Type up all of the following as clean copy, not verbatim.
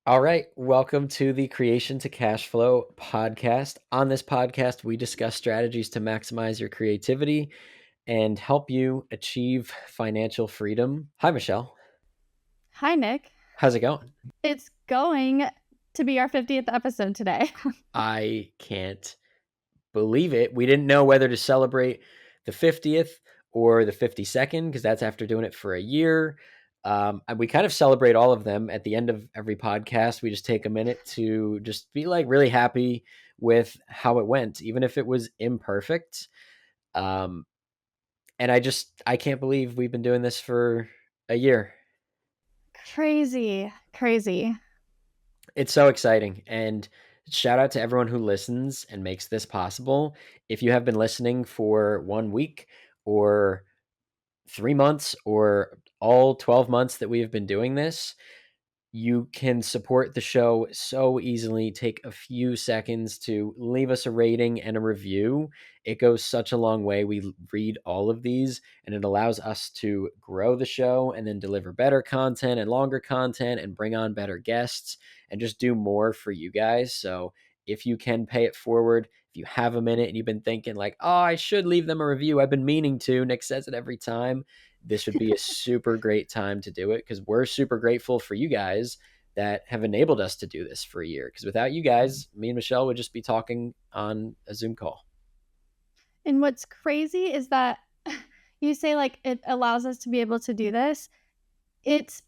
All right, welcome to the Creation to Cash Flow podcast. On this podcast, we discuss strategies to maximize your creativity and help you achieve financial freedom. Hi, Michelle. Hi, Nick. How's it going? It's going to be our 50th episode today. I can't believe it. We didn't know whether to celebrate the 50th or the 52nd because that's after doing it for a year. And we kind of celebrate all of them at the end of every podcast. We just take a minute to just be like really happy with how it went, even if it was imperfect. Um, and I can't believe we've been doing this for a year. Crazy, crazy. It's so exciting. And shout out to everyone who listens and makes this possible. If you have been listening for 1 week or 3 months or all 12 months that we have been doing this, you can support the show so easily. Take a few seconds to leave us a rating and a review. It goes such a long way. We read all of these and it allows us to grow the show and then deliver better content and longer content and bring on better guests and just do more for you guys. So if you can pay it forward, if you have a minute and you've been thinking like, oh, I should leave them a review, I've been meaning to, Nick says it every time, this would be a super great time to do it because we're super grateful for you guys that have enabled us to do this for a year. Because without you guys, me and Michelle would just be talking on a Zoom call. And what's crazy is that you say like it allows us to be able to do this. It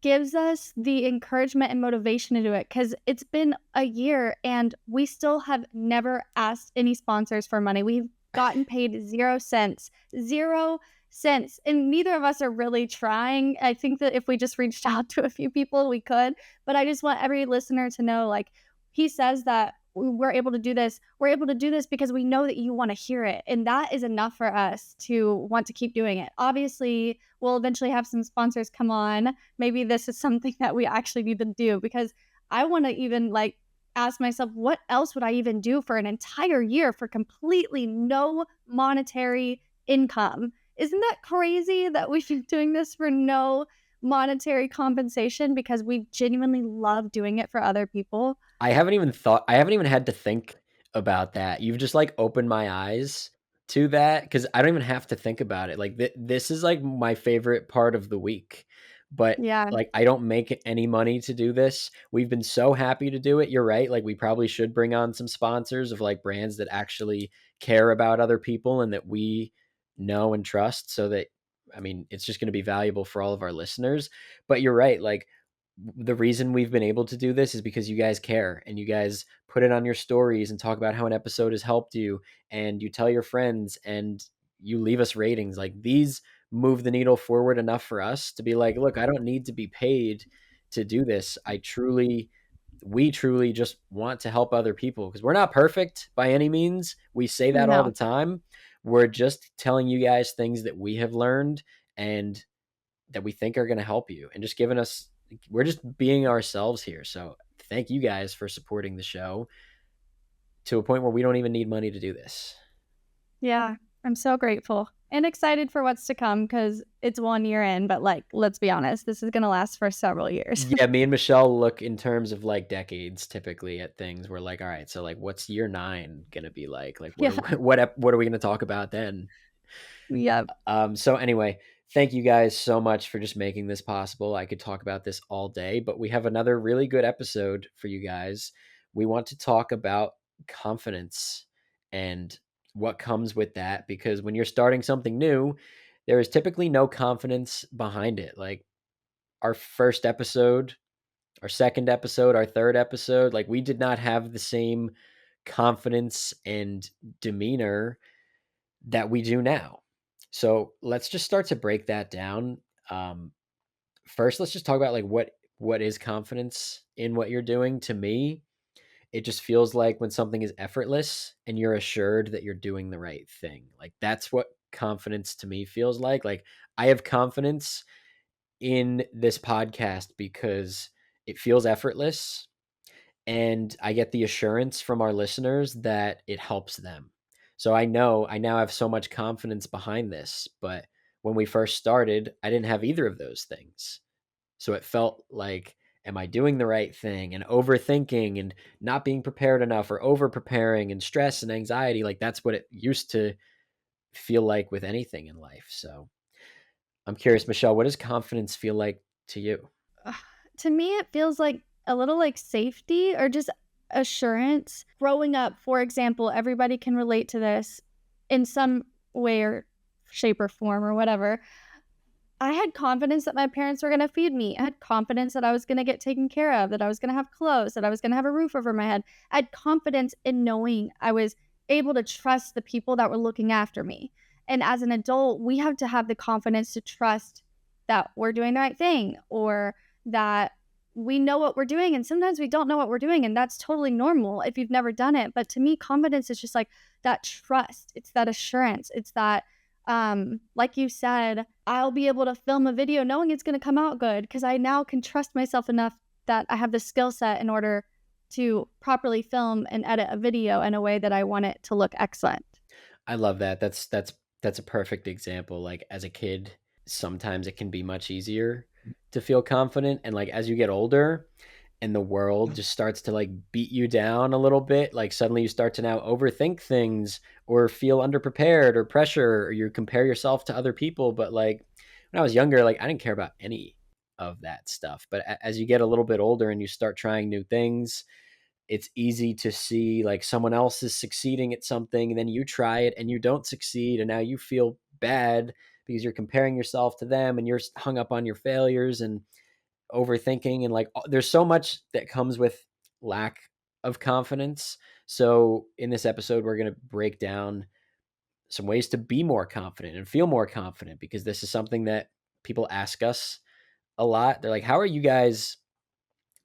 gives us the encouragement and motivation to do it because it's been a year and we still have never asked any sponsors for money. We've gotten paid 0 cents, 0 cents. And neither of us are really trying. I think that if we just reached out to a few people, we could. But I just want every listener to know like, he says that we're able to do this. We're able to do this because we know that you want to hear it. And that is enough for us to want to keep doing it. Obviously, we'll eventually have some sponsors come on. Maybe this is something that we actually need to do because I want to even like ask myself, what else would I even do for an entire year for completely no monetary income? Isn't that crazy that we've been doing this for no monetary compensation because we genuinely love doing it for other people? I haven't even had to think about that. You've just like opened my eyes to that because I don't even have to think about it. Like this is like my favorite part of the week, but Yeah, like I don't make any money to do this. We've been so happy to do it. You're right. Like we probably should bring on some sponsors of like brands that actually care about other people and that we know and trust so that I mean, it's just going to be valuable for all of our listeners. But you're right. Like the reason we've been able to do this is because you guys care and you guys put it on your stories and talk about how an episode has helped you and you tell your friends and you leave us ratings. Like these move the needle forward enough for us to be like, look, I don't need to be paid to do this. We truly just want to help other people because we're not perfect by any means. We say that all the no. time. We're just telling you guys things that we have learned and that we think are going to help you and just giving us we're just being ourselves here. So thank you guys for supporting the show to a point where we don't even need money to do this. Yeah, I'm so grateful and excited for what's to come because it's 1 year in, but like, let's be honest, this is going to last for several years. Yeah, me and Michelle look in terms of like decades typically at things. We're like, all right, so like what's year 9 gonna be like? Like Yeah. what are we gonna talk about then? Yep. So anyway, thank you guys so much for just making this possible. I could talk about this all day, but we have another really good episode for you guys. We want to talk about confidence and what comes with that because when you're starting something new, there is typically no confidence behind it. Like our first episode, our second episode, our third episode, like we did not have the same confidence and demeanor that we do now. So let's just start to break that down. Um, First, let's just talk about like what is confidence in what you're doing. To me, it just feels like when something is effortless and you're assured that you're doing the right thing. Like that's what confidence to me feels like. Like I have confidence in this podcast because it feels effortless and I get the assurance from our listeners that it helps them. So I know I now have so much confidence behind this, but when we first started, I didn't have either of those things. So it felt like am I doing the right thing, and overthinking and not being prepared enough or over preparing and stress and anxiety. Like that's what it used to feel like with anything in life. So I'm curious, Michelle, what does confidence feel like to you? Ugh, to me, it feels like a little like safety or just assurance. Growing up, for example, everybody can relate to this in some way or shape or form or whatever. I had confidence that my parents were gonna feed me. I had confidence that I was gonna get taken care of, that I was gonna have clothes, that I was gonna have a roof over my head. I had confidence in knowing I was able to trust the people that were looking after me. And as an adult, we have to have the confidence to trust that we're doing the right thing or that we know what we're doing. And sometimes we don't know what we're doing, and that's totally normal if you've never done it. But to me, confidence is just like that trust, it's that assurance, it's that like you said, I'll be able to film a video knowing it's gonna come out good because I now can trust myself enough that I have the skill set in order to properly film and edit a video in a way that I want it to look excellent. I love that. That's a perfect example. Like as a kid, sometimes it can be much easier to feel confident, and like as you get older and the world just starts to like beat you down a little bit, like suddenly you start to now overthink things or feel underprepared or pressure, or you compare yourself to other people. But like when I was younger, like I didn't care about any of that stuff. But as you get a little bit older and you start trying new things, it's easy to see like someone else is succeeding at something, and then you try it and you don't succeed, and now you feel bad because you're comparing yourself to them and you're hung up on your failures and overthinking, and like there's so much that comes with lack of confidence. So in this episode we're going to break down some ways to be more confident and feel more confident, because this is something that people ask us a lot. They're like, how are you guys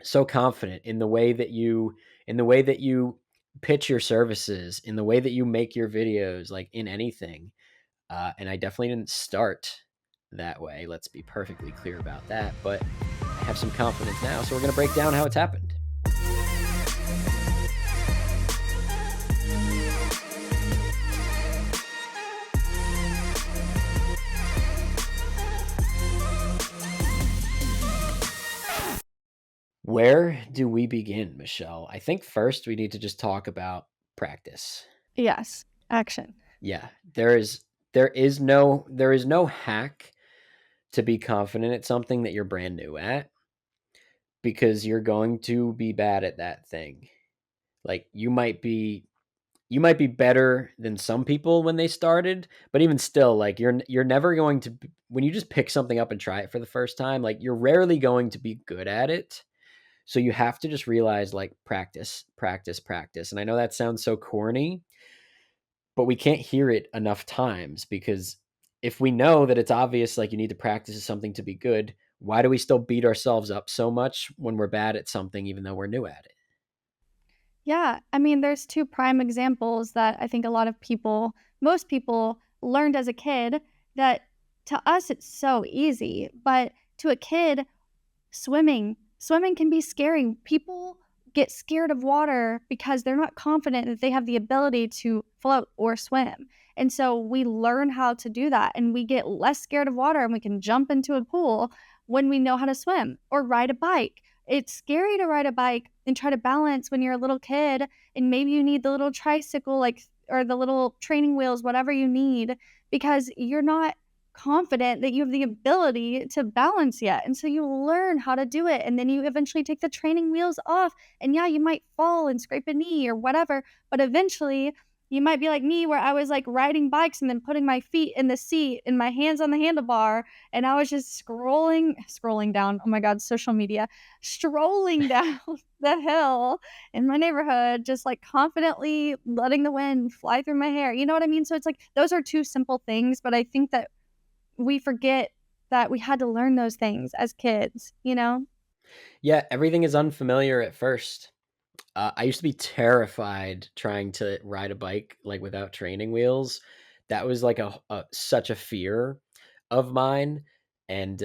so confident in the way that you pitch your services, in the way that you make your videos, like in anything? And I definitely didn't start that way. Let's be perfectly clear about that. But I have some confidence now, so we're going to break down how it's happened. Where do we begin, Michelle? I think first we need to just talk about practice. Yes, action. Yeah, there is no hack to be confident at something that you're brand new at, because you're going to be bad at that thing. Like you might be better than some people when they started, but even still, like you're never going to when you just pick something up and try it for the first time, like you're rarely going to be good at it. So you have to just realize like practice, practice, practice. And I know that sounds so corny, but we can't hear it enough times, because if we know that it's obvious like you need to practice something to be good, why do we still beat ourselves up so much when we're bad at something even though we're new at it? Yeah, I mean, there's 2 prime examples that I think a lot of people most people learned as a kid that to us it's so easy, but to a kid, swimming can be scary. People get scared of water because they're not confident that they have the ability to float or swim. And so we learn how to do that and we get less scared of water and we can jump into a pool when we know how to swim or ride a bike. It's scary to ride a bike and try to balance when you're a little kid and maybe you need the little tricycle like or the little training wheels, whatever you need, because you're not confident that you have the ability to balance yet. And so you learn how to do it. And then you eventually take the training wheels off. And yeah, you might fall and scrape a knee or whatever. But eventually, you might be like me, where I was like riding bikes and then putting my feet in the seat and my hands on the handlebar. And I was just scrolling down. Oh my God, social media, strolling down the hill in my neighborhood, just like confidently letting the wind fly through my hair. You know what I mean? So it's like those are two simple things, but I think that we forget that we had to learn those things as kids, you know? Yeah, everything is unfamiliar at first. I used to be terrified trying to ride a bike like without training wheels. That was like such a fear of mine, and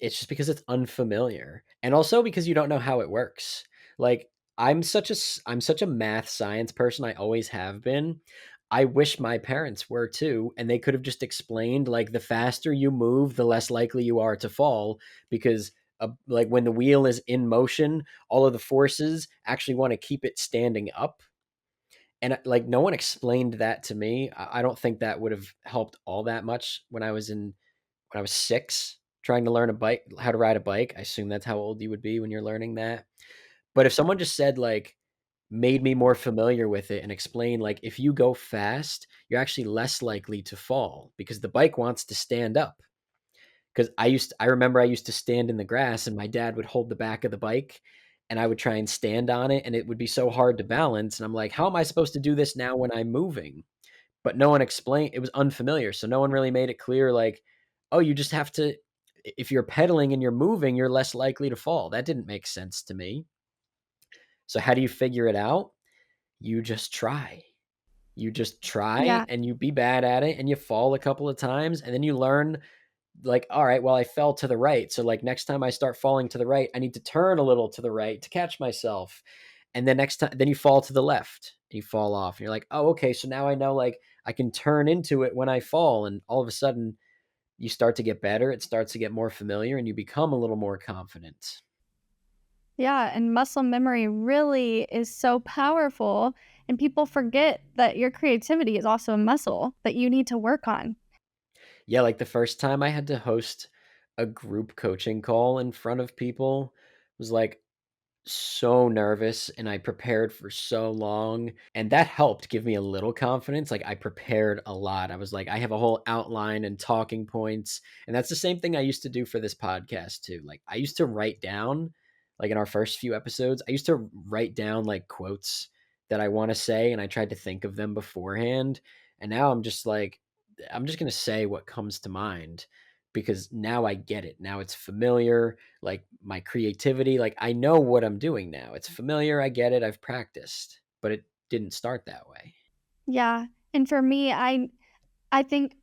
it's just because it's unfamiliar, and also because you don't know how it works. Like I'm such a math science person. I always have been. I wish my parents were too, and they could have just explained like the faster you move, the less likely you are to fall, because like when the wheel is in motion, all of the forces actually want to keep it standing up. And like no one explained that to me. I don't think that would have helped all that much when I was 6 trying to learn a bike, how to ride a bike. I assume that's how old you would be when you're learning that. But if someone just said like made me more familiar with it and explained like if you go fast, you're actually less likely to fall because the bike wants to stand up. Because I remember I used to stand in the grass and my dad would hold the back of the bike and I would try and stand on it and it would be so hard to balance. And I'm like, how am I supposed to do this now when I'm moving? But no one explained, it was unfamiliar. So no one really made it clear, like, oh, you just have to, if you're pedaling and you're moving, you're less likely to fall. That didn't make sense to me. So how do you figure it out? You just try. You just try Yeah. and you be bad at it and you fall a couple of times and then you learn like, all right, well, I fell to the right. So like next time I start falling to the right, I need to turn a little to the right to catch myself. And then next time, then you fall to the left and you fall off. And you're like, oh, okay. So now I know like I can turn into it when I fall. And all of a sudden you start to get better. It starts to get more familiar and you become a little more confident. Yeah, and muscle memory really is so powerful, and people forget that your creativity is also a muscle that you need to work on. Yeah. Like the first time I had to host a group coaching call in front of people was like, so nervous and I prepared for so long and that helped give me a little confidence. Like I prepared a lot. I was like, I have a whole outline and talking points. And that's the same thing I used to do for this podcast too. Like I used to write down, like in our first few episodes, I used to write down like quotes that I want to say and I tried to think of them beforehand. And now I'm just like, I'm just going to say what comes to mind because now I get it. Now it's familiar, like my creativity, like I know what I'm doing now. It's familiar, I get it, I've practiced, but it didn't start that way. Yeah, and for me, I think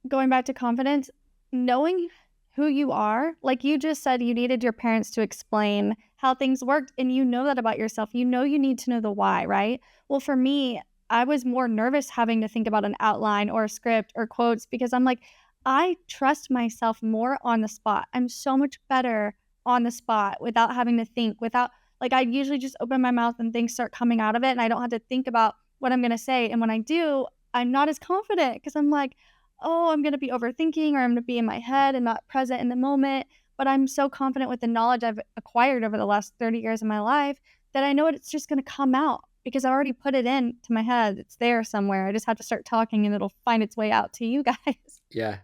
going back to confidence, knowing who you are, like you just said, you needed your parents to explain how things worked, and you know that about yourself. You know you need to know the why, right? Well, for me, I was more nervous having to think about an outline or a script or quotes because I'm like, I trust myself more on the spot. I'm so much better on the spot without having to think, without like I usually just open my mouth and things start coming out of it and I don't have to think about what I'm going to say. And when I do, I'm not as confident because I'm like, oh, I'm going to be overthinking or I'm going to be in my head and not present in the moment. But I'm so confident with the knowledge I've acquired over the last 30 years of my life that I know it's just going to come out because I already put it in to my head. It's there somewhere. I just have to start talking and it'll find its way out to you guys. Yeah.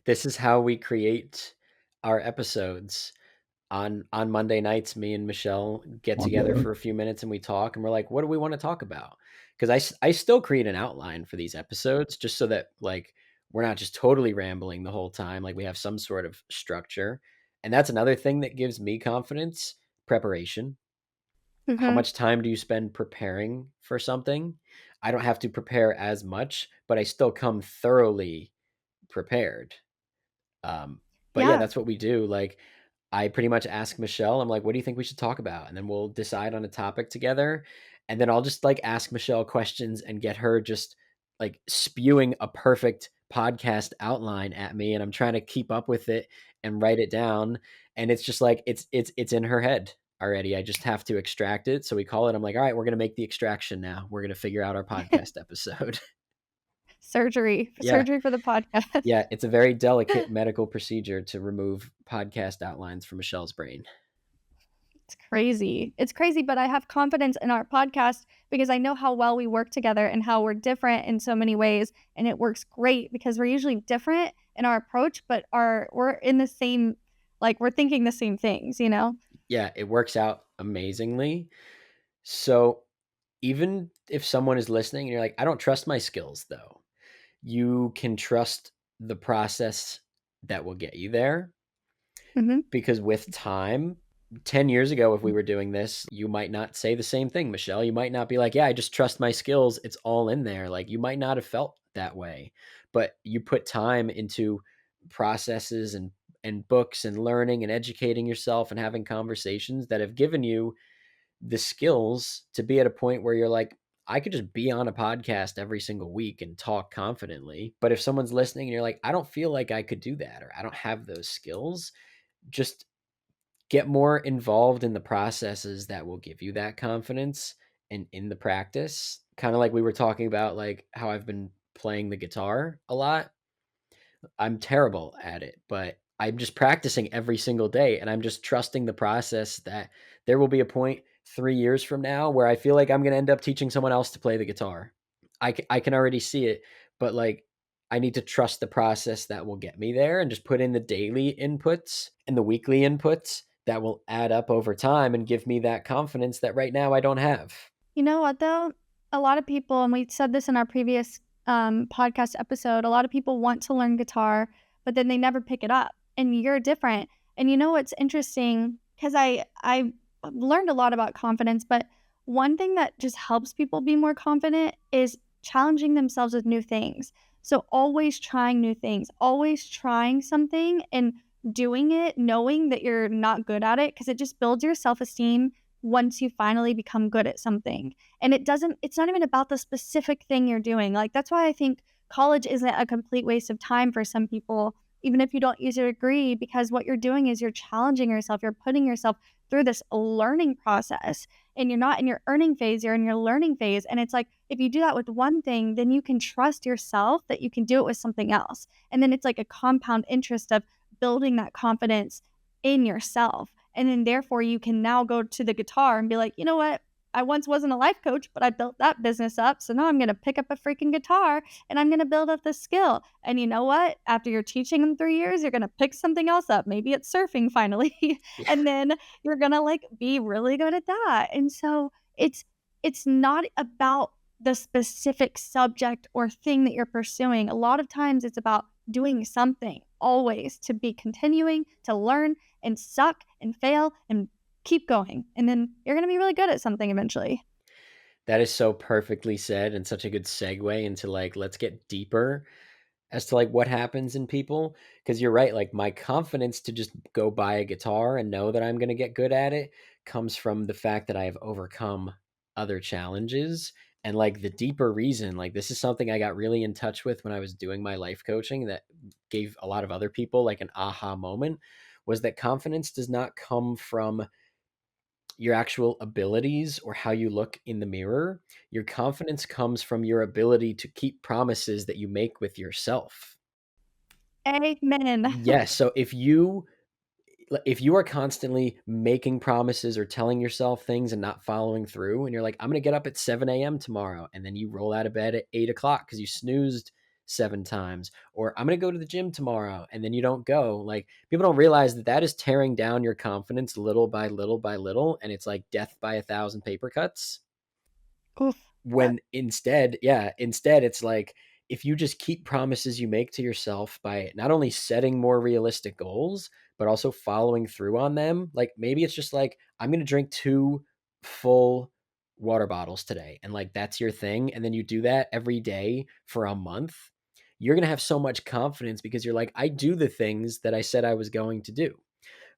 This is how we create our episodes. On Monday nights, me and Michelle get together for a few minutes and we talk and we're like, what do we want to talk about? Because I still create an outline for these episodes just so that like we're not just totally rambling the whole time. Like we have some sort of structure. And that's another thing that gives me confidence, preparation. How Mhm. much time do you spend preparing for something? I don't have to prepare as much, but I still come thoroughly prepared. Um, but yeah, Yeah. that's what we do. Like I pretty much ask Michelle, I'm like, what do you think we should talk about? And then we'll decide on a topic together. And then I'll just like ask Michelle questions and get her just like spewing a perfect podcast outline at me. And I'm trying to keep up with it and write it down. And it's just like it's in her head already. I just have to extract it. So we call it, I'm like, all right, we're gonna make the extraction now. We're gonna figure out our podcast episode. Surgery. Yeah. Surgery for the podcast. Yeah. It's a very delicate medical procedure to remove podcast outlines from Michelle's brain. It's crazy. It's crazy, but I have confidence in our podcast because I know how well we work together and how we're different in so many ways. And it works great because we're usually different in our approach, but we're in the same like we're thinking the same things, you know? Yeah, it works out amazingly. So even if someone is listening and you're like, I don't trust my skills though, you can trust the process that will get you there Mhm. because with time, 10 years ago, if we were doing this, you might not say the same thing, Michelle. You might not be like, yeah, I just trust my skills. It's all in there. Like you might not have felt that way, but you put time into processes and books and learning and educating yourself and having conversations that have given you the skills to be at a point where you're like, I could just be on a podcast every single week and talk confidently. But if someone's listening and you're like, I don't feel like I could do that, or I don't have those skills, just get more involved in the processes that will give you that confidence and in the practice. Kind of like we were talking about, like how I've been playing the guitar a lot. I'm terrible at it, but I'm just practicing every single day and I'm just trusting the process that there will be a point 3 years from now where I feel like I'm going to end up teaching someone else to play the guitar. I can already see it, but like I need to trust the process that will get me there and just put in the daily inputs and the weekly inputs that will add up over time and give me that confidence that right now I don't have. You know what though? A lot of people, and we said this in our previous podcast episode, a lot of people want to learn guitar, but then they never pick it up. And you're different. And you know what's interesting? Because I learned a lot about confidence, but one thing that just helps people be more confident is challenging themselves with new things. So always trying new things, always trying something and doing it, knowing that you're not good at it, because it just builds your self esteem once you finally become good at something. And it's not even about the specific thing you're doing. Like that's why I think college isn't a complete waste of time for some people, even if you don't use your degree, because what you're doing is you're challenging yourself, you're putting yourself through this learning process. And you're not in your earning phase, you're in your learning phase. And it's like if you do that with one thing, then you can trust yourself that you can do it with something else. And then it's like a compound interest of building that confidence in yourself. And then therefore you can now go to the guitar and be like, you know what? I once wasn't a life coach, but I built that business up. So now I'm going to pick up a freaking guitar and I'm going to build up the skill. And you know what? After you're teaching them 3 years, you're going to pick something else up. Maybe it's surfing finally. Yeah. And then you're going to like be really good at that. And so it's not about the specific subject or thing that you're pursuing. A lot of times it's about doing something always to be continuing to learn and suck and fail and keep going. And then you're going to be really good at something eventually. That is so perfectly said and such a good segue into like let's get deeper as to like what happens in people, because you're right, like my confidence to just go buy a guitar and know that I'm going to get good at it comes from the fact that I have overcome other challenges. And like the deeper reason, like this is something I got really in touch with when I was doing my life coaching that gave a lot of other people like an aha moment, was that confidence does not come from your actual abilities or how you look in the mirror. Your confidence comes from your ability to keep promises that you make with yourself. Amen. Yes, so if you are constantly making promises or telling yourself things and not following through, and you're like, I'm going to get up at 7 a.m. tomorrow, and then you roll out of bed at 8 o'clock because you snoozed 7 times, or I'm going to go to the gym tomorrow, and then you don't go, like people don't realize that that is tearing down your confidence little by little by little, and it's like death by 1,000 paper cuts. Oof. That When instead it's like if you just keep promises you make to yourself by not only setting more realistic goals but also following through on them. Like maybe it's just like I'm going to drink 2 full water bottles today, and like that's your thing, and then you do that every day for a month. You're going to have so much confidence because you're like, I do the things that I said I was going to do.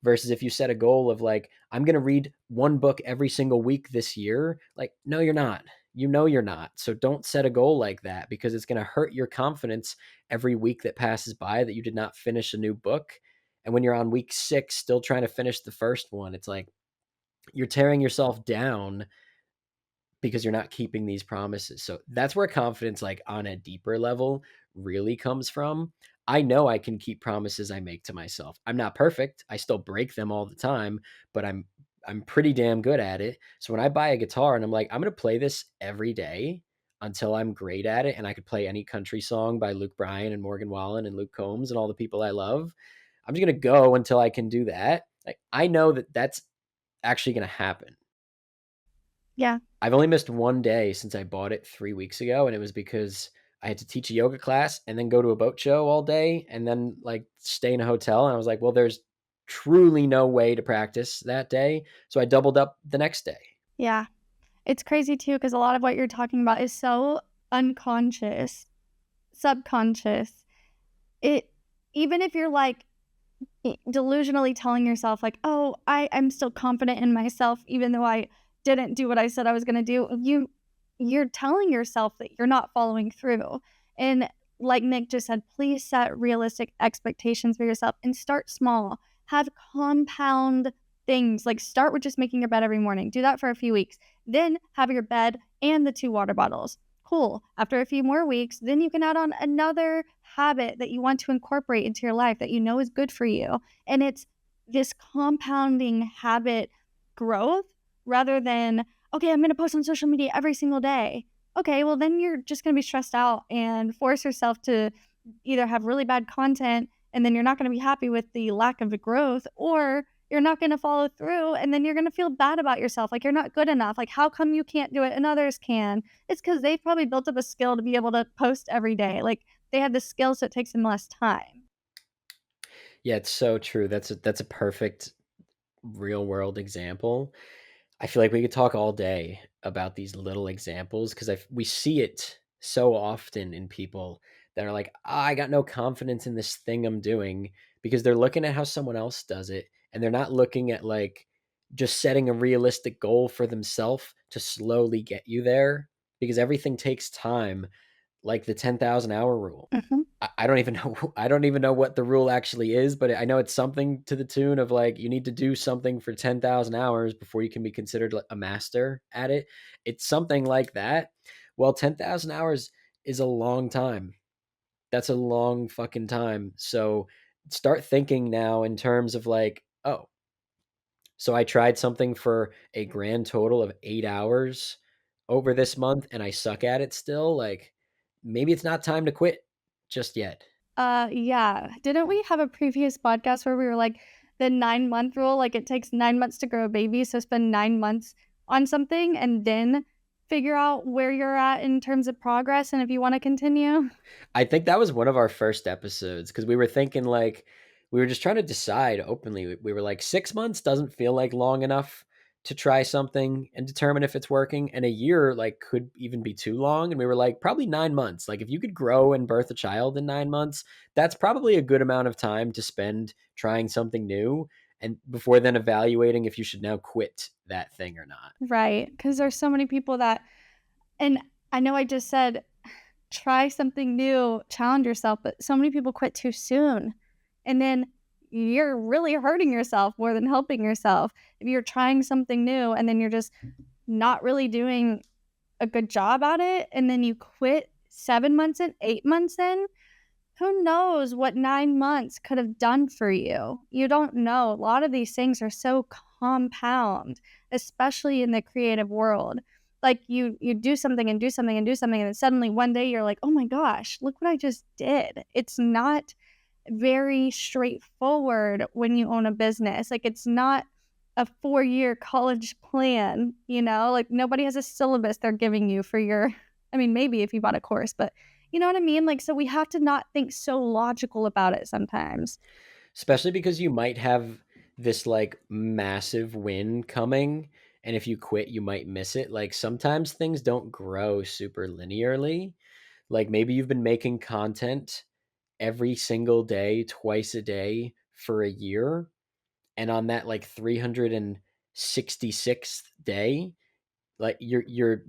Versus if you set a goal of like, I'm going to read 1 book every single week this year, like, no, you're not. You know, you're not. So don't set a goal like that because it's going to hurt your confidence every week that passes by that you did not finish a new book. And when you're on week 6, still trying to finish the first one, it's like you're tearing yourself down because you're not keeping these promises. So that's where confidence, like on a deeper level, really comes from. I know I can keep promises I make to myself. I'm not perfect. I still break them all the time, but I'm pretty damn good at it. So when I buy a guitar and I'm like, I'm going to play this every day until I'm great at it and I could play any country song by Luke Bryan and Morgan Wallen and Luke Combs and all the people I love, I'm just going to go until I can do that. Like I know that that's actually going to happen. yeah. I've only missed 1 day since I bought it 3 weeks ago, and it was because I had to teach a yoga class and then go to a boat show all day and then like stay in a hotel. And I was like, well, there's truly no way to practice that day. So I doubled up the next day. Yeah. It's crazy too because a lot of what you're talking about is so unconscious, subconscious. It even if you're like delusionally telling yourself like, "Oh, I'm still confident in myself even though I didn't do what I said I was gonna do." You're telling yourself that you're not following through. And like Nick just said, please set realistic expectations for yourself and start small. Have compound things. Like, start with just making your bed every morning. Do that for a few weeks. Then have your bed and the 2 water bottles. Cool. After a few more weeks, then you can add on another habit that you want to incorporate into your life that you know is good for you. And it's this compounding habit growth rather than, okay, I'm going to post on social media every single day. Okay, well, then you're just going to be stressed out and force yourself to either have really bad content and then you're not going to be happy with the lack of growth, or you're not going to follow through and then you're going to feel bad about yourself. Like, you're not good enough. Like, how come you can't do it and others can? It's because they've probably built up a skill to be able to post every day. Like, they have the skill, so it takes them less time. Yeah, it's so true. That's a perfect real world example. I feel like we could talk all day about these little examples because we see it so often in people that are like, I got no confidence in this thing I'm doing because they're looking at how someone else does it and they're not looking at like just setting a realistic goal for themselves to slowly get you there because everything takes time, like the 10,000 hour rule. Mhm. I don't even know. I don't even know what the rule actually is, but I know it's something to the tune of like you need to do something for 10,000 hours before you can be considered like a master at it. It's something like that. Well, 10,000 hours is a long time. That's a long fucking time. So start thinking now in terms of like, oh, so I tried something for a grand total of 8 hours over this month and I suck at it still. Like maybe it's not time to quit just yet. Yeah. Didn't we have a previous podcast where we were like, the 9-month rule? Like, it takes 9 months to grow a baby, so spend 9 months on something and then figure out where you're at in terms of progress and if you want to continue. I think that was one of our first episodes because we were thinking like we were just trying to decide openly. We were like 6 months doesn't feel like long enough to try something and determine if it's working, and a year like could even be too long. And we were like probably 9 months. Like if you could grow and birth a child in 9 months, that's probably a good amount of time to spend trying something new and before then evaluating if you should now quit that thing or not. Right. Because there's so many people that, and I know I just said, try something new, challenge yourself, but so many people quit too soon. And then you're really hurting yourself more than helping yourself. If you're trying something new and then you're just not really doing a good job at it, and then you quit 7 months in, 8 months in, who knows what 9 months could have done for you? You don't know. A lot of these things are so compound, especially in the creative world. Like, you do something and do something and do something, and then suddenly one day you're like, oh my gosh, look what I just did. It's not very straightforward when you own a business. Like, it's not a 4-year college plan, you know? Like, nobody has a syllabus they're giving you for your, I mean, maybe if you bought a course, but you know what I mean? Like, so we have to not think so logical about it sometimes. Especially because you might have this like massive win coming, and if you quit you might miss it. Like sometimes things don't grow super linearly. Like maybe you've been making content every single day, twice a day for a year, and on that like 366th day, like you're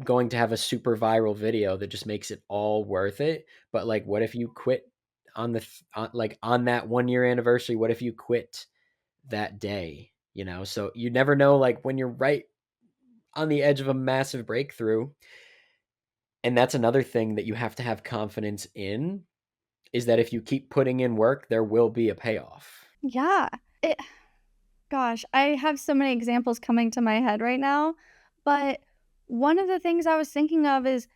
going to have a super viral video that just makes it all worth it. But like what if you quit on like on that 1 year anniversary? What if you quit that day, you know? So you never know like when you're right on the edge of a massive breakthrough. And that's another thing that you have to have confidence in, is that if you keep putting in work, there will be a payoff. Yeah. It Gosh, I have so many examples coming to my head right now, but one of the things I was thinking of is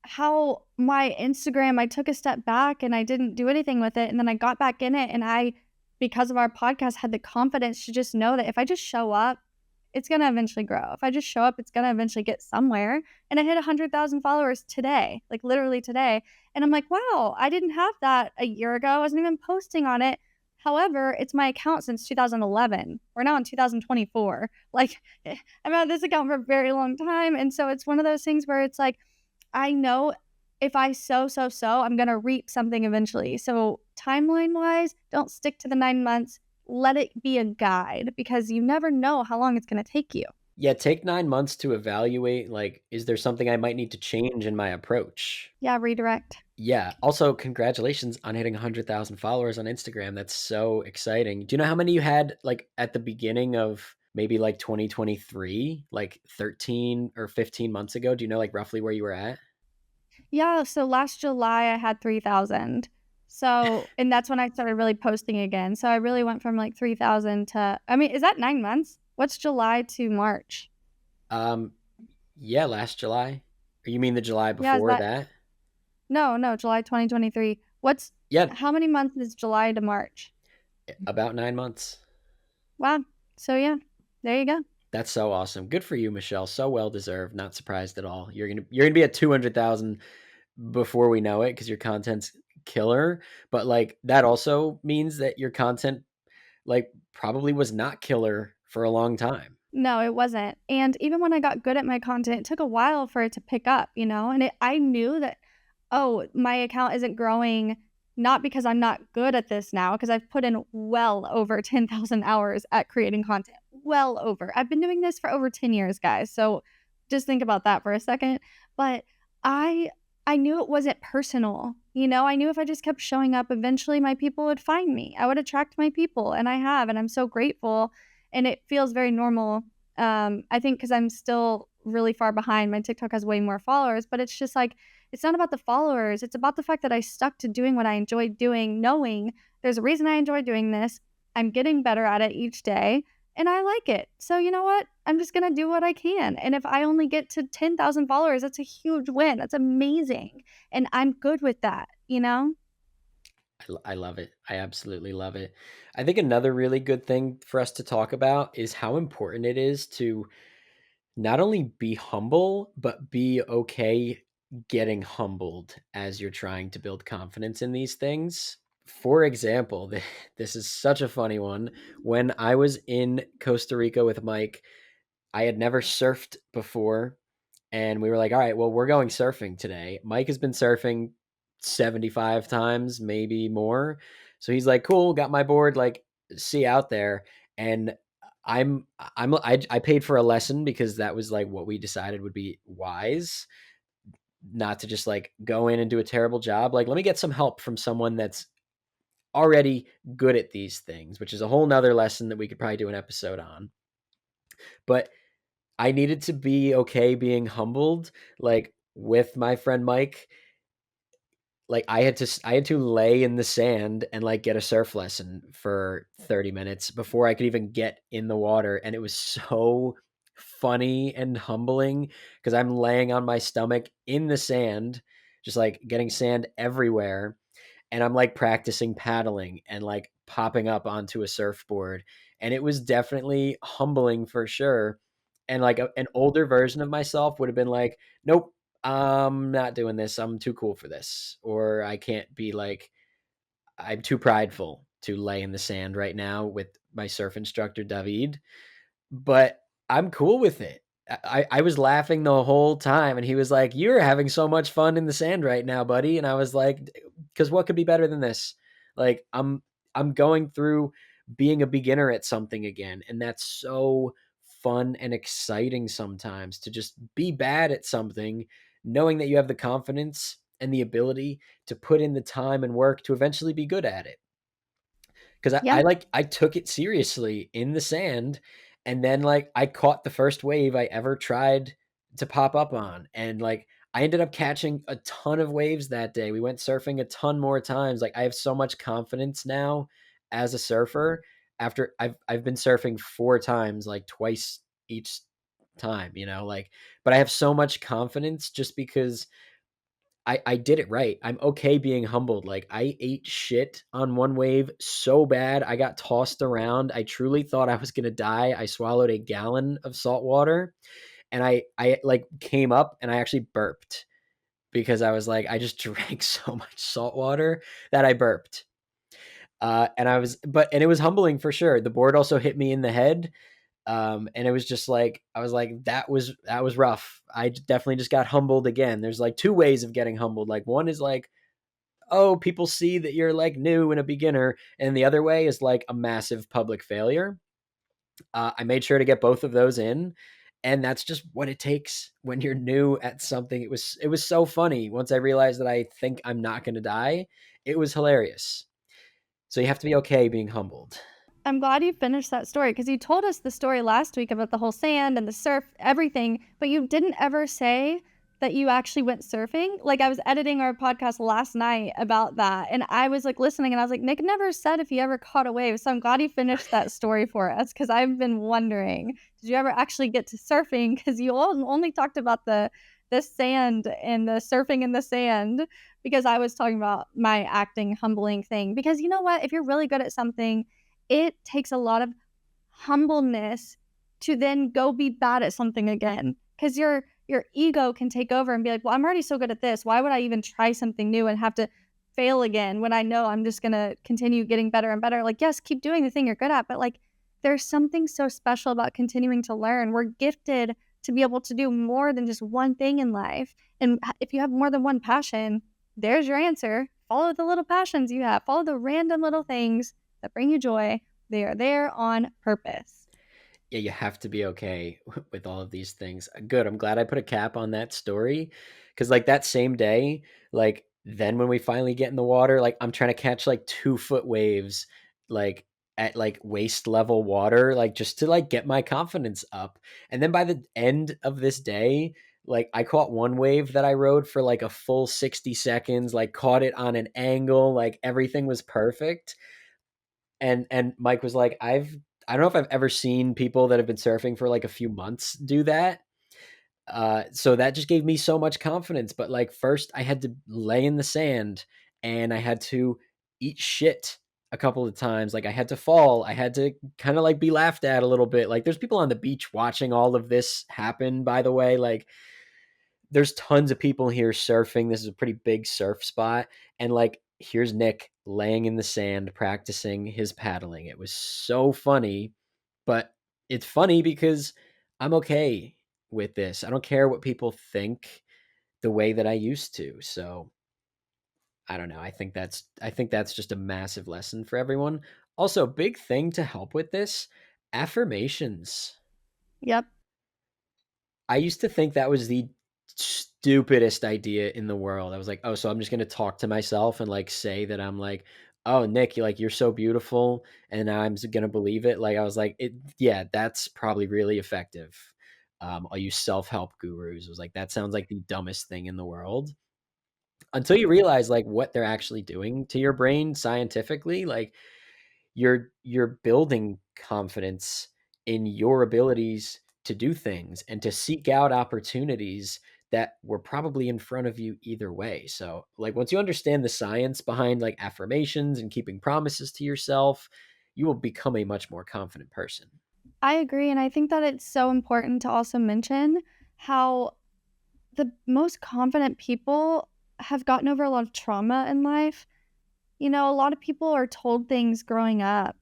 how my Instagram, I took a step back and I didn't do anything with it, and then I got back in it, and I, because of our podcast, had the confidence to just know that if I just show up, it's gonna eventually grow. If I just show up, it's gonna eventually get somewhere, and I hit 100,000 followers today, like, literally today, and I'm like, "Wow, I didn't have that a year ago, I wasn't even posting on it." However, it's my account since 2011. We're now in 2024. Like, I've had this account for a very long time, and so it's one of those things where it's like, I know if I sow, I'm gonna reap something eventually. So timeline-wise, don't stick to the 9 months. Let it be a guide because you never know how long it's gonna take you. Yeah, take 9 months to evaluate like, is there something I might need to change in my approach? Yeah, redirect. Yeah. Also, congratulations on hitting 100,000 followers on Instagram. That's so exciting. Do you know how many you had like at the beginning of maybe like 2023, like 13 or 15 months ago? Do you know like roughly where you were at? Yeah, so last July I had 3,000. So and that's when I started really posting again. So I really went from like 3,000 to, I mean, is that 9 months? What's July to March? Um, yeah, last July. Or you mean the July Yeah, is before that, that? no, no, July 2023. What's, Yeah, how many months is July to March? about 9 months. Wow. So yeah, there you go. That's so awesome. Good for you, Michelle. So well deserved. Not surprised at all. You're gonna be at 200,000 before we know it because your content's killer. But like that also means that your content like probably was not killer for a long time. No, it wasn't. And even when I got good at my content, it took a while for it to pick up, you know? And I knew that, oh, my account isn't growing not because I'm not good at this now, because I've put in well over 10,000 hours at creating content. Well over. I've been doing this for over 10 years, guys. So just think about that for a second. But I I knew it wasn't personal. You know, I knew if I just kept showing up, eventually my people would find me. I would attract my people, and I have, and I'm so grateful, and it feels very normal. I think because I'm still really far behind. My TikTok has way more followers, but it's just like it's not about the followers. It's about the fact that I stuck to doing what I enjoyed doing, knowing there's a reason I enjoy doing this. I'm getting better at it each day, and I like it. So you know what? I'm just gonna do what I can. And if I only get to 10,000 followers, that's a huge win. That's amazing, and I'm good with that. You know? I love it. I absolutely love it. I think another really good thing for us to talk about is how important it is to not only be humble, but be okay getting humbled as you're trying to build confidence in these things. For example, this is such a funny one. When I was in Costa Rica with Mike, I had never surfed before. And we were like, all right, well, we're going surfing today. Mike has been surfing 75 times, maybe more. So he's like, cool, got my board, like, see you out there. And I paid for a lesson because that was like what we decided would be wise, not to just like go in and do a terrible job. Like, let me get some help from someone that's already good at these things, which is a whole nother lesson that we could probably do an episode on. But I needed to be okay being humbled, like with my friend Mike. Like I had to lay in the sand and like get a surf lesson for 30 minutes before I could even get in the water, and it was so funny and humbling because I'm laying on my stomach in the sand, just like getting sand everywhere, and I'm like practicing paddling and like popping up onto a surfboard. And it was definitely humbling for sure. And like an older version of myself would have been like, nope, I'm not doing this. I'm too cool for this. Or I can't be like, I'm too prideful to lay in the sand right now with my surf instructor, David, but I'm cool with it. I was laughing the whole time, and he was like, "You're having so much fun in the sand right now, buddy." And I was like, "Because what could be better than this? Like, I'm going through being a beginner at something again, and that's so fun and exciting sometimes to just be bad at something, knowing that you have the confidence and the ability to put in the time and work to eventually be good at it." Because I Yeah. like I took it seriously in the sand, and then like I caught the first wave I ever tried to pop up on, and like I ended up catching a ton of waves that day. We went surfing a ton more times. Like I have so much confidence now as a surfer after I've been surfing 4 times, like twice each time, like, but I have so much confidence just because I did it right. I'm okay being humbled. Like I ate shit on one wave so bad I got tossed around. I truly thought I was gonna die. I swallowed a gallon of salt water, and I like came up and I actually burped because I was like I just drank so much salt water that I burped. And it was humbling for sure. The board also hit me in the head, and it was just like I was like that was rough. Definitely just got humbled again. There's like two ways of getting humbled. Like one is like, oh, people see that you're like new and a beginner, and the other way is like a massive public failure. I made sure to get both of those in, And that's just what it takes when you're new at something. It was so funny once I realized that I think I'm not going to die. It was hilarious. So you have to be okay being humbled. I'm glad you finished that story because you told us the story last week about the whole sand and the surf, everything, but you didn't ever say that you actually went surfing. Like, I was editing our podcast last night about that, and I was like listening, and I was like, Nick never said if he ever caught a wave. So I'm glad you finished that story for us because I've been wondering, did you ever actually get to surfing? Because you only talked about the sand and the surfing in the sand because I was talking about my acting humbling thing. Because you know what? If you're really good at something, it takes a lot of humbleness to then go be bad at something again, because your ego can take over and be like, well, I'm already so good at this, why would I even try something new and have to fail again when I know I'm just going to continue getting better and better? Like, yes, keep doing the thing you're good at, but like, there's something so special about continuing to learn. We're gifted to be able to do more than just one thing in life, and if you have more than one passion, there's your answer. Follow the little passions you have, follow the random little things that bring you joy. They are there on purpose. Yeah, you have to be okay with all of these things. Good. I'm glad I put a cap on that story because, like, that same day, like, then when we finally get in the water, like, I'm trying to catch like 2 foot waves, like, at like waist level water, like, just to like get my confidence up. And then by the end of this day, like, I caught one wave that I rode for like a full 60 seconds, like, caught it on an angle, like, everything was perfect. And Mike was like, I don't know if I've ever seen people that have been surfing for like a few months do that. So that just gave me so much confidence. But like first I had to lay in the sand and I had to eat shit a couple of times. Like I had to fall. I had to kind of like be laughed at a little bit. Like there's people on the beach watching all of this happen, by the way. Like there's tons of people here surfing. This is a pretty big surf spot. And like, here's Nick laying in the sand practicing his paddling. It was so funny, but it's funny because I'm okay with this. I don't care what people think the way that I used to. So I don't know. I think that's just a massive lesson for everyone. Also, big thing to help with this, affirmations. Yep. I used to think that was the stupidest idea in the world. I was like, "Oh, so I'm just gonna talk to myself and, like, say that I'm like, oh, Nick, you're so beautiful,' and I'm gonna believe it." Like, I was like, yeah, that's probably really effective." All you self-help gurus was like, "That sounds like the dumbest thing in the world." Until you realize, like, what they're actually doing to your brain scientifically, like, you're building confidence in your abilities to do things and to seek out opportunities that were probably in front of you either way. So, like once you understand the science behind like affirmations and keeping promises to yourself, you will become a much more confident person. I agree. And I think that it's so important to also mention how the most confident people have gotten over a lot of trauma in life. You know, a lot of people are told things growing up.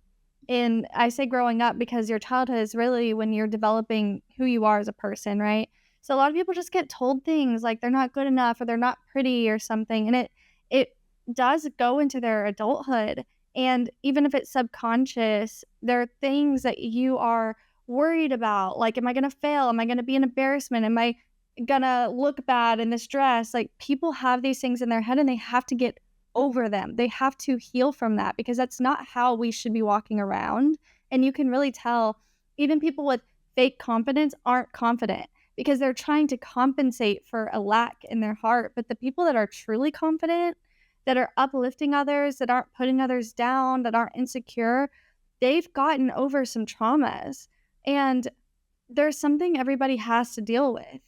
And I say growing up because your childhood is really when you're developing who you are as a person, right? So a lot of people just get told things like they're not good enough or they're not pretty or something, and it does go into their adulthood. And even if it's subconscious, there are things that you are worried about, like, am I going to fail? Am I going to be an embarrassment? Am I going to look bad in this dress? Like, people have these things in their head and they have to get over them. They have to heal from that because that's not how we should be walking around. And you can really tell even people with fake confidence aren't confident because they're trying to compensate for a lack in their heart. But the people that are truly confident, that are uplifting others, that aren't putting others down, that aren't insecure, they've gotten over some traumas. And there's something everybody has to deal with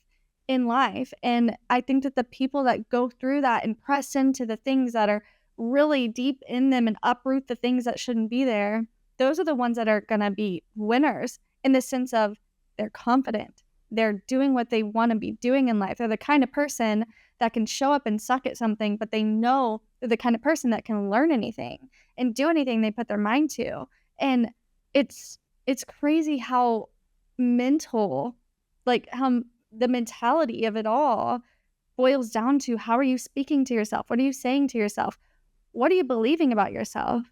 in life, and I think that the people that go through that and press into the things that are really deep in them and uproot the things that shouldn't be there, those are the ones that are gonna be winners in the sense of they're confident. They're doing what they wanna be doing in life. They're the kind of person that can show up and suck at something, but they know they're the kind of person that can learn anything and do anything they put their mind to, and it's it's crazy how mental, like, how the mentality of it all boils down to how are you speaking to yourself? What are you saying to yourself? What are you believing about yourself?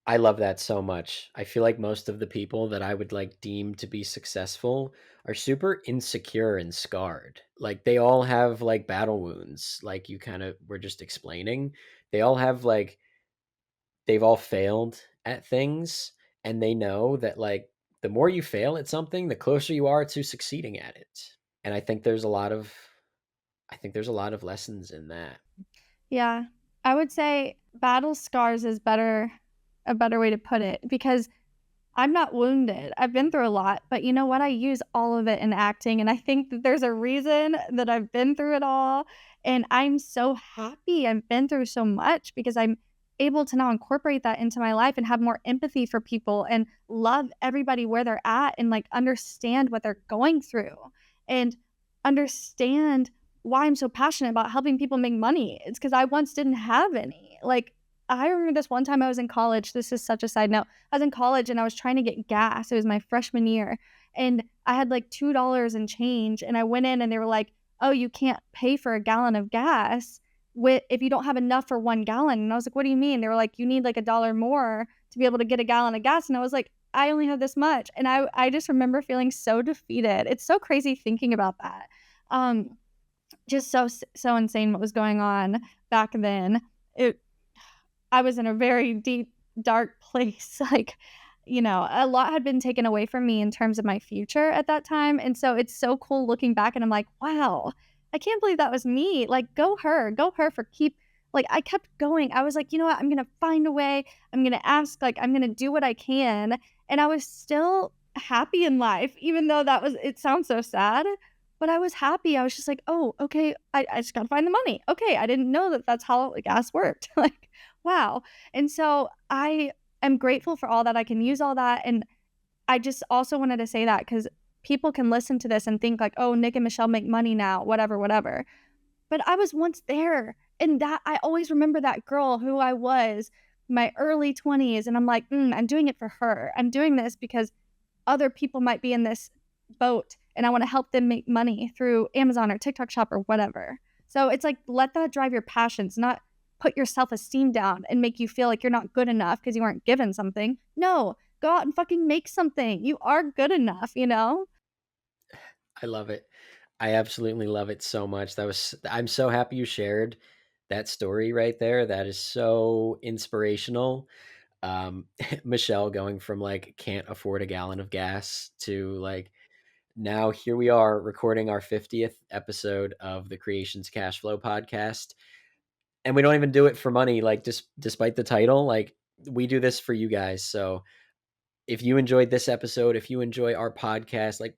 I love that so much. I feel like most of the people that I would like deem to be successful are super insecure and scarred. Like they all have like battle wounds, like you kind of were just explaining. They all have like they've all failed at things and they know that like the more you fail at something, the closer you are to succeeding at it. And I think there's a lot of lessons in that. Yeah. I would say battle scars is a better way to put it because I'm not wounded. I've been through a lot, but you know what? I use all of it in acting, and I think that there's a reason that I've been through it all, and I'm so happy I've been through so much because I'm able to now incorporate that into my life and have more empathy for people and love everybody where they're at and, like, understand what they're going through and understand why I'm so passionate about helping people make money. It's because I once didn't have any. Like, I remember this one time I was in college, this is such a side note. I was in college and I was trying to get gas. It was my freshman year, and I had, like, $2 and change, and I went in and they were like, "Oh, you can't pay for a gallon of gas if you don't have enough for 1 gallon." And I was like, "What do you mean?" They were like, "You need, like, $1 more to be able to get a gallon of gas." And I was like, "I only have this much." And I just remember feeling so defeated. It's so crazy thinking about that. Um, just so insane what was going on back then. It I was in a very deep, dark place, like, you know, a lot had been taken away from me in terms of my future at that time, and so it's so cool looking back and I'm like, "Wow, I can't believe that was me." Like, go her for keep like, I kept going. I was like, "You know what? I'm gonna find a way. I'm gonna ask, like, I'm gonna do what I can." And I was still happy in life, even though that was it sounds so sad, but I was happy. I was just like, "Oh, okay, I just gotta find the money. Okay, I didn't know that that's how gas worked." Like, wow. And so I am grateful for all that. I can use all that. And I just also wanted to say that because people can listen to this and think like, oh, Nick and Michelle make money now, whatever, whatever. But I was once there. And that I always remember that girl who I was, my early 20s. And I'm like, I'm doing it for her. I'm doing this because other people might be in this boat and I want to help them make money through Amazon or TikTok shop or whatever. So it's like let that drive your passions, not put your self-esteem down and make you feel like you're not good enough because you weren't given something. No, go out and fucking make something. You are good enough, you know? I love it. I absolutely love it so much. I'm so happy you shared that story right there. That is so inspirational. Michelle going from like can't afford a gallon of gas to like now here we are recording our 50th episode of the Creations Cash Flow podcast. And we don't even do it for money, like just despite the title, like we do this for you guys. So if you enjoyed this episode, if you enjoy our podcast, like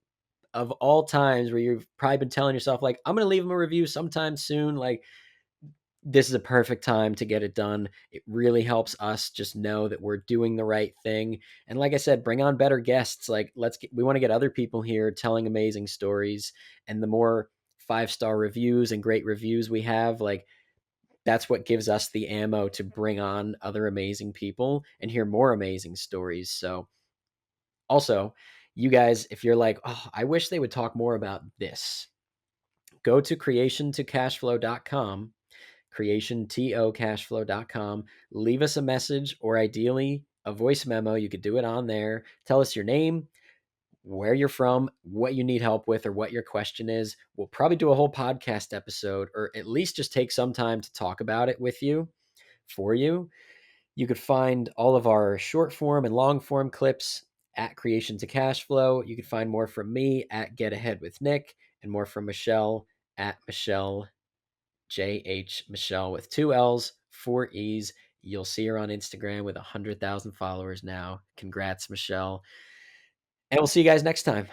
of all times where you've probably been telling yourself, like, I'm going to leave them a review sometime soon, like, this is a perfect time to get it done. It really helps us just know that we're doing the right thing. And like I said, bring on better guests. Like, we want to get other people here telling amazing stories. And the more 5-star reviews and great reviews we have, like, that's what gives us the ammo to bring on other amazing people and hear more amazing stories. So, also, you guys, if you're like, oh, I wish they would talk more about this, go to creationtocashflow.com, creationtocashflow.com, leave us a message or ideally a voice memo. You could do it on there. Tell us your name, where you're from, what you need help with, or what your question is. We'll probably do a whole podcast episode or at least just take some time to talk about it with you for you. You could find all of our short form and long form clips at Creation to Cashflow. You could find more from me at Get Ahead with Nick and more from Michelle at Michelle JH Michelle with 2 L's, 4 E's. You'll see her on Instagram with 100,000 followers now. Congrats, Michelle. And we'll see you guys next time.